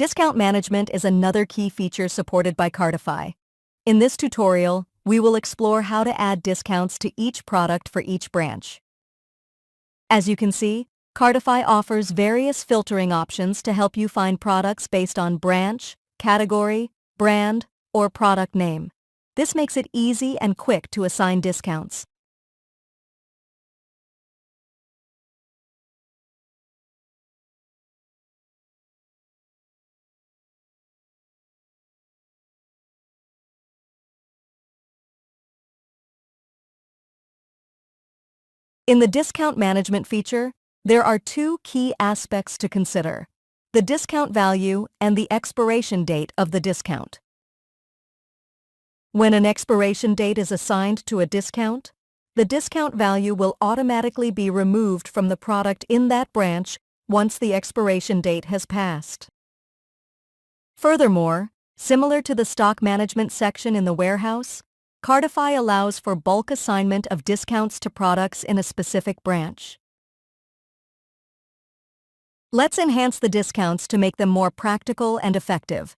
Discount management is another key feature supported by Cartify. In this tutorial, we will explore how to add discounts to each product for each branch. As you can see, Cartify offers various filtering options to help you find products based on branch, category, brand, or product name. This makes it easy and quick to assign discounts. In the discount management feature, there are two key aspects to consider: the discount value and the expiration date of the discount. When an expiration date is assigned to a discount, the discount value will automatically be removed from the product in that branch once the expiration date has passed. Furthermore, similar to the stock management section in the warehouse, Cartify allows for bulk assignment of discounts to products in a specific branch. Let's enhance the discounts to make them more practical and effective.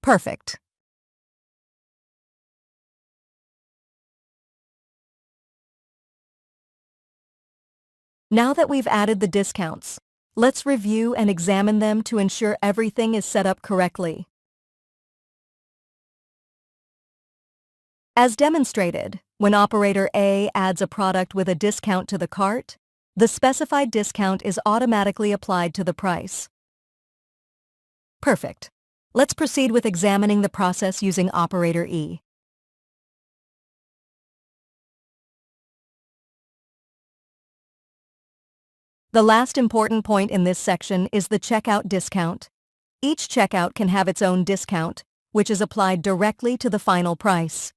Perfect. Now that we've added the discounts, let's review and examine them to ensure everything is set up correctly. As demonstrated, when operator A adds a product with a discount to the cart, the specified discount is automatically applied to the price. Perfect. Let's proceed with examining the process using operator E. The last important point in this section is the checkout discount. Each checkout can have its own discount, which is applied directly to the final price.